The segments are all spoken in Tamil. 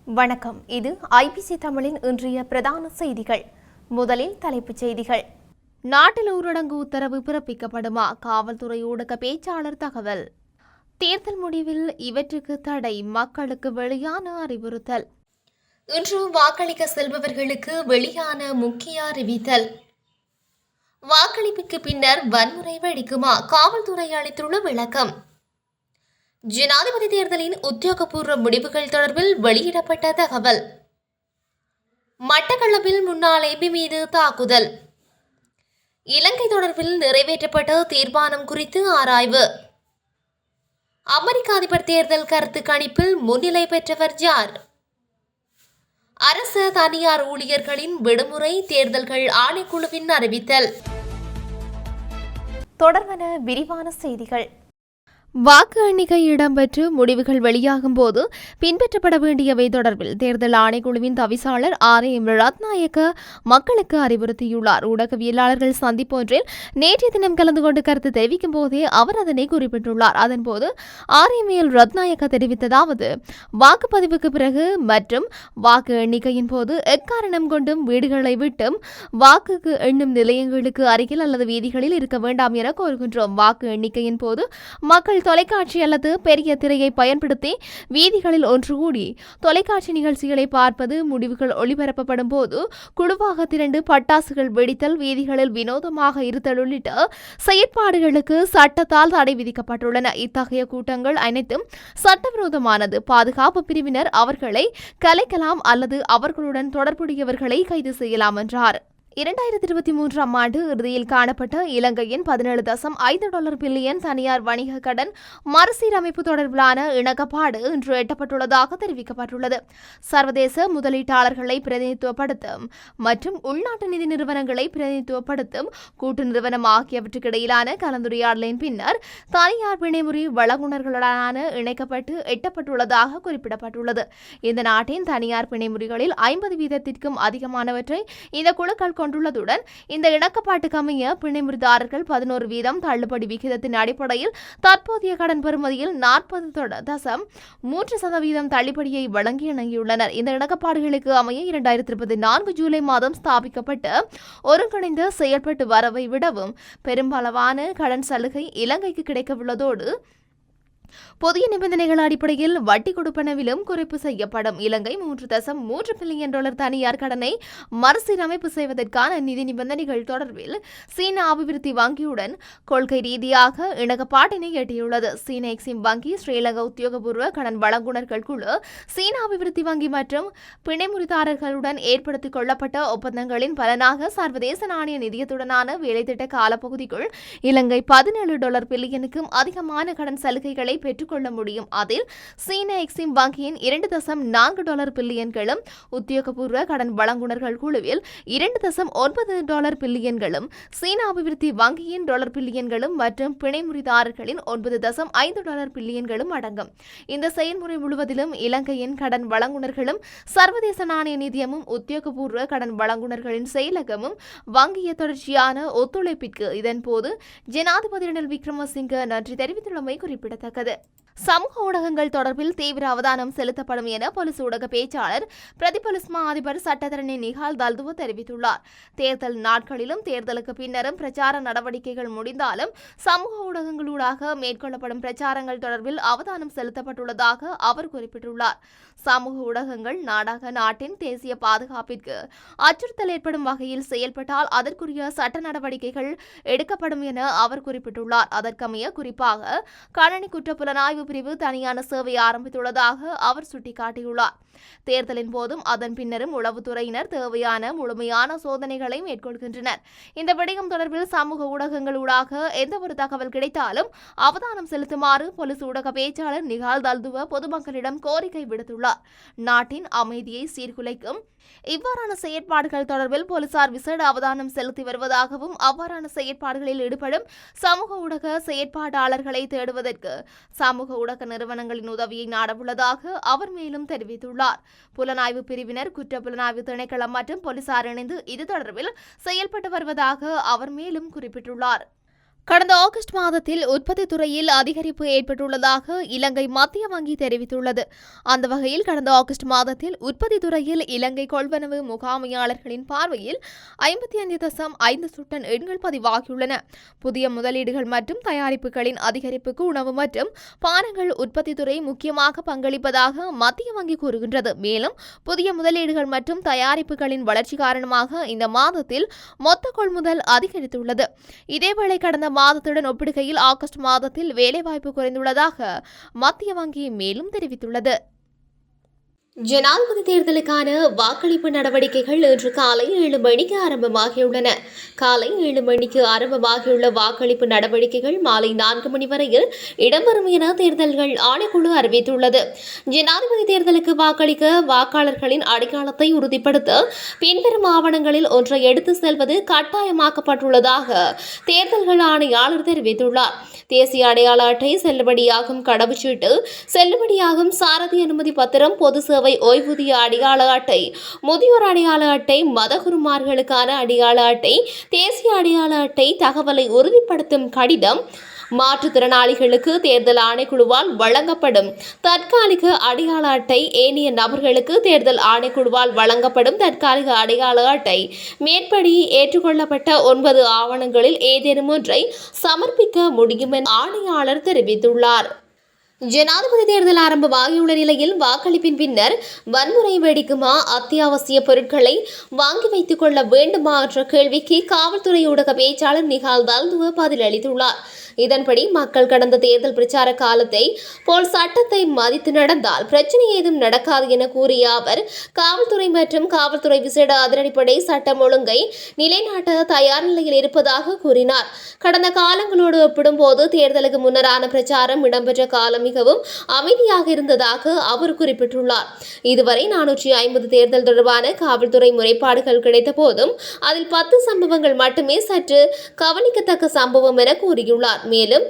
வணக்கம். இது ஐபிசி தமிழின் இன்றைய பிரதான செய்திகள். முதலில் தலைப்புச் செய்திகள். நாட்டில் ஊரடங்கு உத்தரவு பிறப்பிக்கப்படுமா? காவல்துறை ஊடக பேச்சாளர் தகவல். தேர்தல் முடிவில் இவற்றுக்கு தடை, மக்களுக்கு வெளியான அறிவுறுத்தல். இன்று வாக்களிக்க செல்பவர்களுக்கு வெளியான முக்கிய அறிவித்தல். வாக்களிப்புக்கு பின்னர் வன்முறை வெடிக்குமா? காவல்துறை அளித்துள்ள விளக்கம். ஜனாதிபதி தேர்தலின் உத்தியோகபூர்வ முடிவுகள் தொடர்பில் வெளியிடப்பட்ட தகவல். மட்டக்களப்பில் முன்னாள் எம்பி மீது தாக்குதல். இலங்கை தொடர்பில் நிறைவேற்றப்பட்ட தீர்மானம் குறித்து ஆராய்வு. அமெரிக்க அதிபர் தேர்தல் கருத்து கணிப்பில் முன்னிலை பெற்றவர் யார்? அரசு தனியார் ஊழியர்களின் விடுமுறை, தேர்தல்கள் ஆணைக்குழுவின் அறிவித்தல். தொடர்பான விரிவான செய்திகள். வாக்கு எண்ணிக்கை இடம்பெற்று முடிவுகள் வெளியாகும் போது பின்பற்றப்பட வேண்டியவை தொடர்பில் தேர்தல் ஆணைக்குழுவின் தவிசாளர் RM ரத்நாயக்க மக்களுக்கு அறிவுறுத்தியுள்ளார். ஊடகவியலாளர்கள் சந்திப்பொன்றில் நேற்றைய தினம் கலந்து கொண்டு கருத்து தெரிவிக்கும் போதே அவர் அதனை குறிப்பிட்டுள்ளார். அதன்போது RM ரத்நாயக்க தெரிவித்ததாவது: வாக்குப்பதிவுக்கு பிறகு மற்றும் வாக்கு எண்ணிக்கையின் போது எக்காரணம் கொண்டும் வீடுகளை விட்டும் வாக்குக்கு எண்ணும் நிலையங்களுக்கு அருகில் அல்லது வீதிகளில் இருக்க வேண்டாம் என கோருகின்றோம். வாக்கு எண்ணிக்கையின் போது மக்கள் தொலைக்காட்சி அல்லது பெரிய திரையை பயன்படுத்தி வீதிகளில் ஒன்று கூடி தொலைக்காட்சி நிகழ்ச்சிகளை பார்ப்பது, முடிவுகள் ஒளிபரப்பப்படும் போது குழுவாக திரண்டு பட்டாசுகள் வெடித்தல், வீதிகளில் வினோதமாக இருத்தல் உள்ளிட்ட செயற்பாடுகளுக்கு சட்டத்தால் தடை விதிக்கப்பட்டுள்ளன. இத்தகைய கூட்டங்கள் அனைத்தும் சட்டவிரோதமானது. பாதுகாப்பு பிரிவினர் அவர்களை கலைக்கலாம் அல்லது அவர்களுடன் தொடர்புடையவர்களை கைது செய்யலாம் என்றார். 2023 ஆண்டு இறுதியில் காணப்பட்ட இலங்கையின் $17.5 பில்லியன் தனியார் வணிக கடன் மறுசீரமைப்பு தொடர்பிலான இணக்கப்பாடு இன்று எட்டப்பட்டுள்ளதாக தெரிவிக்கப்பட்டுள்ளது. சர்வதேச முதலீட்டாளர்களை பிரதிநிதித்துவப்படுத்தும் மற்றும் உள்நாட்டு நிதி நிறுவனங்களை பிரதிநிதித்துவப்படுத்தும் கூட்டு நிறுவனம் ஆகியவற்றுக்கு இடையிலான கலந்துரையாடலின் பின்னர் தனியார் பிணைமுறி வழங்குனர்களுடனான இணைக்கப்பட்டு எட்டப்பட்டுள்ளதாக குறிப்பிடப்பட்டுள்ளது. இந்த நாட்டின் தனியார் பிணைமுறிகளில் 50% அதிகமானவற்றை இந்த குழுக்கள் கொண்டுள்ளதுடன் இந்த இணக்கப்பாட்டுக்கு அமைய பிணைமுறிதாரர்கள் 11% தள்ளுபடி விகிதத்தின் அடிப்படையில் தற்போதைய கடன் பெறுமதியில் 40.3% தள்ளுபடியை வழங்கி இணங்கியுள்ளனர். இந்த இணக்கப்பாடுகளுக்கு அமைய 2024 ஜூலை மாதம் ஸ்தாபிக்கப்பட்ட ஒருங்கிணைந்த செயல்பட்டு வரவை விடவும் பெரும்பளவான கடன் சலுகை இலங்கைக்கு கிடைக்கவுள்ளதோடு புதிய நிபந்தனைகள் அடிப்படையில் வட்டி கொடுப்பனவிலும் குறைப்பு செய்யப்படும். இலங்கை $3.3 பில்லியன் தனியார் கடனை மறுசீரமைப்பு செய்வதற்கான நிதி நிபந்தனைகள் தொடர்பில் சீன அபிவிருத்தி வங்கியுடன் கொள்கை ரீதியாக இணக்கப்பாட்டினை எட்டியுள்ளது. சீன எக்ஸிம் வங்கி, ஸ்ரீலங்கா உத்தியோகபூர்வ கடன் வழங்குனர்கள் குழு, சீன அபிவிருத்தி வங்கி மற்றும் பிணைமுறிதாரர்களுடன் ஏற்படுத்திக் கொள்ளப்பட்ட ஒப்பந்தங்களின் பலனாக சர்வதேச நாணய நிதியத்துடனான வேலைத்திட்ட காலப்பகுதிக்குள் இலங்கை $17 பில்லியனுக்கும் அதிகமான கடன் சலுகைகளை பெற்றுக்கொள்ள முடியும். அதில் சீன எக்ஸிம் வங்கியின் $2.4 பில்லியன்களும், உத்தியோகபூர்வ கடன் வழங்குனர்கள் குழுவில் $2.9 பில்லியன்களும், சீன அபிவிருத்தி வங்கியின் $1 பில்லியன்களும் மற்றும் பிணைமுறிதாரர்களின் $9.5 பில்லியன்களும் அடங்கும். இந்த செயல்முறை முழுவதிலும் இலங்கையின் கடன் வழங்குனர்களும், சர்வதேச நாணய நிதியமும், உத்தியோகபூர்வ கடன் வழங்குனர்களின் செயலகமும் வங்கிய தொடர்ச்சியான ஒத்துழைப்பிற்கு இதன்போது ஜனாதிபதி ரணில் விக்ரமசிங்க நன்றி தெரிவித்துள்ளமை குறிப்பிடத்தக்கது. சமூக ஊடகங்கள் தொடர்பில் தீவிர அவதானம் செலுத்தப்படும் என போலீஸ் ஊடக பேச்சாளர் பிரதி போலீஸ் மா அதிபர் சட்டத்தரணி நிஹால் தல்துவ தெரிவித்துள்ளார். தேர்தல் நாட்களிலும் தேர்தலுக்கு பின்னரும் பிரச்சார நடவடிக்கைகள் முடிந்தாலும் சமூக ஊடகங்களூடாக மேற்கொள்ளப்படும் பிரச்சாரங்கள் தொடர்பில் அவதானம் செலுத்தப்பட்டுள்ளதாக அவர் குறிப்பிட்டுள்ளார். சமூக ஊடகங்கள் நாடாக நாட்டின் தேசிய பாதுகாப்பிற்கு அச்சுறுத்தல் ஏற்படும் வகையில் செயல்பட்டால் அதற்குரிய சட்ட நடவடிக்கைகள் எடுக்கப்படும் என அவர் குறிப்பிட்டுள்ளார். அதற்கமைய குறிப்பாக கணனி குற்றப்புலனாய்வு பிரிவு தனியான சேவை ஆரம்பித்துள்ளதாக அவர் சுட்டிக்காட்டியுள்ளார். தேர்தலின் போதும் அதன் பின்னரும் உளவுத்துறையினர் தேவையான முழுமையான சோதனைகளை மேற்கொள்கின்றனர். இந்த விடயம் தொடர்பில் சமூக ஊடகங்களூடாக எந்தவொரு தகவல் கிடைத்தாலும் அவதானம் செலுத்துமாறு போலீஸ் ஊடக பேச்சாளர் நிஹால் தல்துவ பொதுமக்களிடம் கோரிக்கை விடுத்துள்ளார். நாட்டின் அமைதியை சீர்குலைக்கும் இவ்வாறான செயற்பாடுகள் தொடர்பில் போலீசார் விசேட அவதானம் செலுத்தி வருவதாகவும் அவ்வாறான செயற்பாடுகளில் ஈடுபடும் சமூக ஊடக செயற்பாட்டாளர்களை தேடுவதற்கு சமூக ஊடக நிறுவனங்களின் உதவியை நாடவுள்ளதாக அவர் மேலும் தெரிவித்துள்ளார். புலனாய்வு பிரிவினர், குற்ற புலனாய்வு திணைக்களம் மற்றும் போலீசார் இணைந்து இது தொடர்பில் செயல்பட்டு வருவதாக அவர் மேலும் குறிப்பிட்டுள்ளார். கடந்த ஆகஸ்ட் மாதத்தில் உற்பத்தி துறையில் அதிகரிப்பு ஏற்பட்டுள்ளதாக இலங்கை மத்திய வங்கி தெரிவித்துள்ளது. அந்த வகையில் கடந்த ஆகஸ்ட் மாதத்தில் உற்பத்தி துறையில் இலங்கை கொள்வனவு முகாமையாளர்களின் பார்வையில் 55.5 டன் எண்கள் பதிவாகியுள்ளன. புதிய முதலீடுகள் மற்றும் தயாரிப்புகளின் அதிகரிப்புக்கு உணவு மற்றும் பானங்கள் உற்பத்தி துறை முக்கியமாக பங்களிப்பதாக மத்திய வங்கி கூறுகின்றது. மேலும் புதிய முதலீடுகள் மற்றும் தயாரிப்புகளின் வளர்ச்சி காரணமாக இந்த மாதத்தில் மொத்த கொள்முதல் அதிகரித்துள்ளது. இதேவேளை கடந்த மாதத்துடன் ஒப்பிடுகையில் ஆகஸ்ட் மாதத்தில் வேலைவாய்ப்பு குறைந்துள்ளதாக மத்திய வங்கி மேலும் தெரிவித்துள்ளது. ஜனாதிபதி தேர்தலுக்கான வாக்களிப்பு நடவடிக்கைகள் இன்று காலை 7 மணிக்கு ஆரம்பமாகியுள்ளன. காலை 7 மணிக்கு ஆரம்பமாகியுள்ள வாக்களிப்பு நடவடிக்கைகள் மாலை 4 மணி வரையில் இடம்பெறும் என தேர்தல்கள் ஆணைக்குழு அறிவித்துள்ளது. ஜனாதிபதி தேர்தலுக்கு வாக்களிக்க வாக்காளர்களின் அடையாளத்தை உறுதிப்படுத்த பின்வரும் ஆவணங்களில் ஒன்றை எடுத்து செல்வது கட்டாயமாக்கப்பட்டுள்ளதாக தேர்தல்கள் ஆணையாளர் தெரிவித்துள்ளார். தேசிய அடையாள அட்டை, செல்லுபடியாகும் கடவுச்சீட்டு, செல்லுபடியாகும் சாரதி அனுமதி பத்திரம், பொது சேவை ஓய்வூதிய அடையாள அட்டை, முதியோர் அடையாள அட்டை, மதகுருமார்களுக்கான அடையாள அட்டை, தேசிய அடையாள அட்டை, தகவலை உறுதிப்படுத்தும் கடிதம், மாற்றுத்திறனாளிகளுக்கு தேர்தல் ஆணைக்குழுவால் வழங்கப்படும் தற்காலிக அடையாள அட்டை, ஏனைய நபர்களுக்கு தேர்தல் ஆணைக்குழுவால் வழங்கப்படும் தற்காலிக அடையாள அட்டை, மேற்படி ஏற்றுக்கொள்ளப்பட்ட 9 ஆவணங்களில் ஏதேனும் ஒன்றை சமர்ப்பிக்க முடியும் என ஆணையாளர் தெரிவித்துள்ளார். ஜனாதிபதி தேர்தல் ஆரம்பமாகியுள்ள நிலையில் வாக்களிப்பின் பின்னர் வன்முறை வெடிக்குமா, அத்தியாவசிய பொருட்களை வாங்கி வைத்துக் கொள்ள வேண்டுமா என்ற கேள்விக்கு காவல்துறை ஊடக பேச்சாளர் நிகால் தல்துவ பதிலளித்துள்ளார். இதன்படி மக்கள் கடந்த தேர்தல் பிரச்சார காலத்தை போல் சட்டத்தை மதித்து நடந்தால் பிரச்சனை ஏதும் நடக்காது என கூறிய அவர், காவல்துறை மற்றும் காவல்துறை விசேட அதிரடிப்படை சட்டம் ஒழுங்கை நிலைநாட்ட தயார் நிலையில் இருப்பதாக கூறினார். கடந்த காலங்களோடு ஒப்பிடும்போது தேர்தலுக்கு முன்னரான பிரச்சாரம் இடம்பெற்ற காலம் மிகவும் அமைதியாக இருந்ததாக அவர் குறிப்பிட்டுள்ளார். இதுவரை 450 தேர்தல் தொடர்பான காவல்துறை முறைப்பாடுகள் கிடைத்த போதும் அதில் 10 சம்பவங்கள் மட்டுமே சற்று கவனிக்கத்தக்க சம்பவம் என கூறியுள்ளார். மேலும்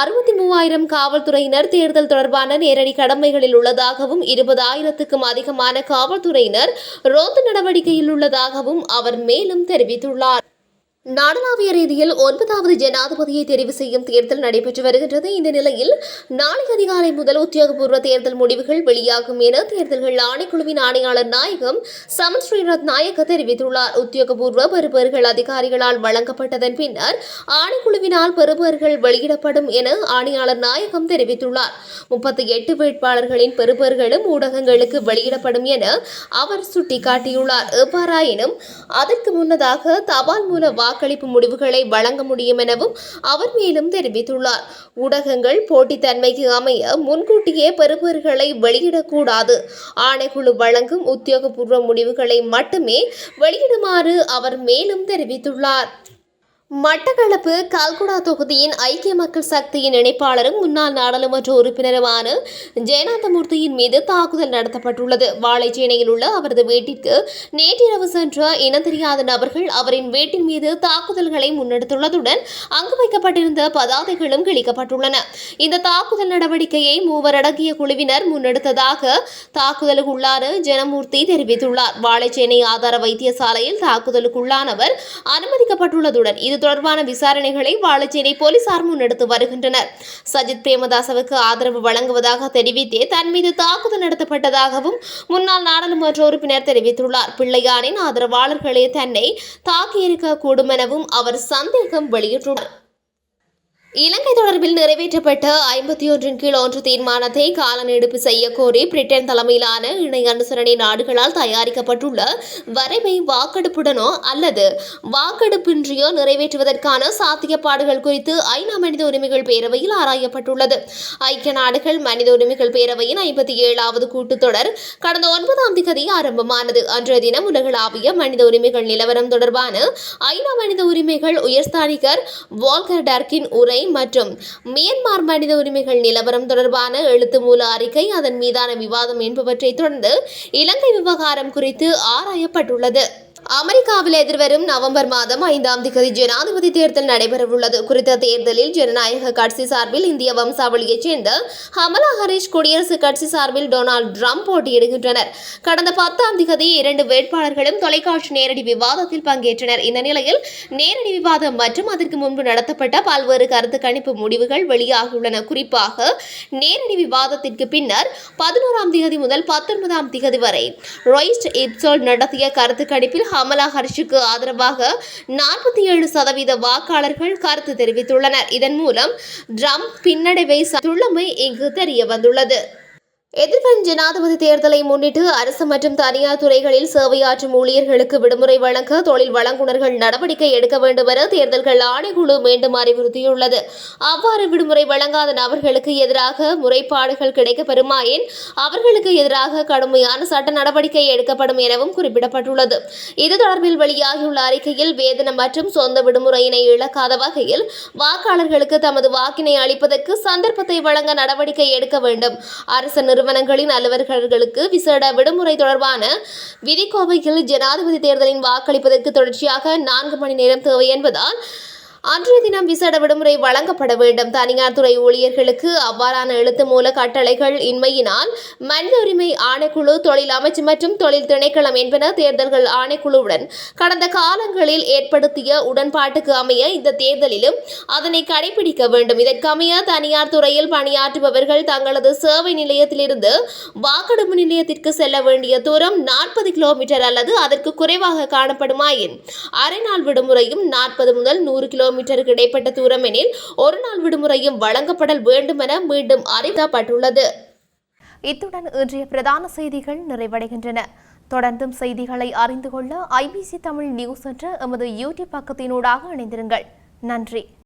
63,000 காவல்துறையினர் தேர்தல் தொடர்பான நேரடி கடமைகளில் உள்ளதாகவும் 20,000க்கும் அதிகமான காவல்துறையினர் ரோந்து நடவடிக்கையில் உள்ளதாகவும் அவர் மேலும் தெரிவித்துள்ளார். நாடளாவிய ரீதியில் 9வது ஜனாதிபதியை தெரிவு செய்யும் தேர்தல் நடைபெற்று வருகின்றது. இந்த நிலையில் நாளை அதிகாலை முதல் உத்தியோகபூர்வ தேர்தல் முடிவுகள் வெளியாகும் என தேர்தல்கள் ஆணைக்குழுவின் ஆணையாளர் நாயகம் சமன் ஸ்ரீநாத் நாயக்க தெரிவித்துள்ளார். உத்தியோகபூர்வ பெறுபேறுகள் அதிகாரிகளால் வழங்கப்பட்டதன் பின்னர் ஆணைக்குழுவினால் பெறுபேறுகள் வெளியிடப்படும் என ஆணையாளர் நாயகம் தெரிவித்துள்ளார். 38 வேட்பாளர்களின் பெறுபேறுகளும் ஊடகங்களுக்கு வெளியிடப்படும் என அவர் சுட்டிக்காட்டியுள்ளார். எவ்வாறாயினும் அதற்கு முன்னதாக தபால் மூல வாக்களிப்பு முடிவுகளை வழங்க முடியும் எனவும் அவர் மேலும் தெரிவித்துள்ளார். ஊடகங்கள் போட்டித்தன்மைக்கு அமைய முன்கூட்டியே பெறுபேறுகளை வெளியிடக்கூடாது. ஆணைக்குழு வழங்கும் உத்தியோகபூர்வ முடிவுகளை மட்டுமே வெளியிடுமாறு அவர் மேலும் தெரிவித்துள்ளார். மட்டக்களப்பு கல்குடா தொகுதியின் ஐக்கிய மக்கள் சக்தியின் இணைப்பாளரும் முன்னாள் நாடாளுமன்ற உறுப்பினருமான ஜெயநாதமூர்த்தியின் மீது தாக்குதல் நடத்தப்பட்டுள்ளது. வாழைச்சேனையில் உள்ள அவரது வீட்டிற்கு நேற்றிரவு சென்ற இனம் தெரியாத நபர்கள் அவரின் வீட்டின் மீது தாக்குதல்களை முன்னெடுத்துள்ளதுடன் அங்கு வைக்கப்பட்டிருந்த பதாதைகளும் கிழிக்கப்பட்டுள்ளன. இந்த தாக்குதல் நடவடிக்கையை 3 அடங்கிய குழுவினர் முன்னெடுத்ததாக தாக்குதலுக்குள்ளான ஜெயமூர்த்தி தெரிவித்துள்ளார். வாழைச்சேனை ஆதார வைத்தியசாலையில் தாக்குதலுக்குள்ளானவர் அனுமதிக்கப்பட்டுள்ளதுடன் இது தொடர்பான விசாரணைகளை வாழைச்சேனை போலீசார் முன்னெடுத்து வருகின்றனர். சஜித் பிரேமதாசவுக்கு ஆதரவு வழங்குவதாக தெரிவித்தே தன் மீது தாக்குதல் நடத்தப்பட்டதாகவும் முன்னாள் நாடாளுமன்ற உறுப்பினர் தெரிவித்துள்ளார். பிள்ளையானின் ஆதரவாளர்களே தன்னை தாக்கியிருக்க கூடும் எனவும் அவர் சந்தேகம் வெளியிட்டுள்ளார். இலங்கை தொடர்பில் நிறைவேற்றப்பட்ட 51 கீழ் 1 தீர்மானத்தை கால நீடிப்பு செய்ய கோரி பிரிட்டன் தலைமையிலான இணை அனுசரணை நாடுகளால் தயாரிக்கப்பட்டுள்ள வரைவை வாக்கெடுப்புடனோ அல்லது வாக்கெடுப்பின்றியோ நிறைவேற்றுவதற்கான சாத்தியப்பாடுகள் குறித்து ஐநா மனித உரிமைகள் பேரவையில் ஆராயப்பட்டுள்ளது. ஐக்கிய நாடுகள் மனித உரிமைகள் பேரவையின் 57வது கூட்டத்தொடர் கடந்த 9ஆம் தேதி ஆரம்பமானது. அன்றைய தினம் உலகளாவிய மனித உரிமைகள் நிலவரம் தொடர்பான ஐநா மனித உரிமைகள் உயர்ஸ்தானிகர் வால்கர் டர்க்கின் உரை மற்றும் மியான்மர் மனித உரிமைகள் நிலவரம் தொடர்பான எழுத்து மூல அறிக்கை, அதன் மீதான விவாதம் என்பவற்றை தொடர்ந்து இலங்கை விவகாரம் குறித்து ஆராயப்பட்டுள்ளது. அமெரிக்காவில் எதிர்வரும் நவம்பர் மாதம் 5ஆம் தேதி ஜனாதிபதி தேர்தல் நடைபெறவுள்ளது. குறித்த தேர்தலில் ஜனநாயக கட்சி சார்பில் இந்திய வம்சாவளியைச் சேர்ந்த கமலா ஹாரிஸ், குடியரசுக் கட்சி சார்பில் டொனால்ட் ட்ரம்ப் போட்டியிடுகின்றனர். கடந்த 10ஆம் தேதி 2 வேட்பாளர்களும் தொலைக்காட்சி நேரடி விவாதத்தில் பங்கேற்றனர். இந்த நிலையில் நேரடி விவாதம் மற்றும் அதற்கு முன்பு நடத்தப்பட்ட பல்வேறு கருத்து கணிப்பு முடிவுகள் வெளியாகியுள்ளன. குறிப்பாக நேரடி விவாதத்திற்கு பின்னர் 11ஆம் தேதி முதல் 19ஆம் தேதி வரை ராய்ஸ் இப்சோல் நடத்திய கருத்து கணிப்பில் கமலா ஹாரிஸுக்கு ஆதரவாக 47% வாக்காளர்கள் கருத்து தெரிவித்துள்ளனர். இதன் மூலம் ட்ரம்ப் பின்னடைவை சந்தித்துள்ளமை இங்கு தெரிய வந்துள்ளது. எதிர்வரும் ஜனாதிபதி தேர்தலை முன்னிட்டு அரசு மற்றும் தனியார் துறைகளில் சேவையாற்றும் ஊழியர்களுக்கு விடுமுறை வழங்க தொழில் வழங்குநர்கள் நடவடிக்கை எடுக்க வேண்டும் என தேர்தல்கள் ஆணைக்குழு மீண்டும் அறிவுறுத்தியுள்ளது. அவ்வாறு விடுமுறை வழங்காத நபர்களுக்கு எதிராக முறைப்பாடுகள் கிடைக்கப்பெறுமாயின் அவர்களுக்கு எதிராக கடுமையான சட்ட நடவடிக்கை எடுக்கப்படும் எனவும் குறிப்பிடப்பட்டுள்ளது. இது தொடர்பில் வெளியாகியுள்ள அறிக்கையில் வேதனம் மற்றும் சொந்த விடுமுறையினை இழக்காத வகையில் வாக்காளர்களுக்கு தமது வாக்கினை அளிப்பதற்கு சந்தர்ப்பத்தை வழங்க நடவடிக்கை எடுக்க வேண்டும். அரசு நிறுவனங்களின் அலுவலர்களுக்கு விசேட விடுமுறை தொடர்பான விதிக்கோவையில் ஜனாதிபதி தேர்தலின் வாக்களிப்பதற்கு தொடர்ச்சியாக 4 மணி நேரம் தேவை என்பதால் அன்றைய தினம் விசேட விடுமுறை வழங்கப்பட வேண்டும். தனியார் துறை ஊழியர்களுக்கு அவ்வாறான எழுத்து மூல கட்டளைகள் இன்மையினால் மனித உரிமை ஆணைக்குழு, தொழில் அமைச்சு மற்றும் தொழில் திணைக்களம் என்பன தேர்தல்கள் ஆணைக்குழுவுடன் கடந்த காலங்களில் ஏற்படுத்திய உடன்பாட்டுக்கு அமைய இந்த தேர்தலிலும் அதனை கடைபிடிக்க வேண்டும். இதற்கமைய தனியார் துறையில் பணியாற்றுபவர்கள் தங்களது சேவை நிலையத்திலிருந்து வாக்கெடுப்பு நிலையத்திற்கு செல்ல வேண்டிய தூரம் 40 கிலோமீட்டர் அல்லது அதற்கு குறைவாக காணப்படுமாயின் அரை நாள் விடுமுறையும், 40 முதல் 100 கிலோமீட்டருக்கு இடைப்பட்ட தூரம் எனில் ஒரு நாள் விடுமுறையும் வழங்கப்படல் வேண்டும் என மீண்டும் அறிவிக்கப்பட்டுள்ளது. இத்துடன் இன்றைய பிரதான செய்திகள் நிறைவடைகின்றன. தொடர்ந்தும் செய்திகளை அறிந்து கொள்ள IBC தமிழ் நியூஸ் என்ற எமது யூடியூப் பக்கத்தினூடாக இணைந்திருங்கள். நன்றி.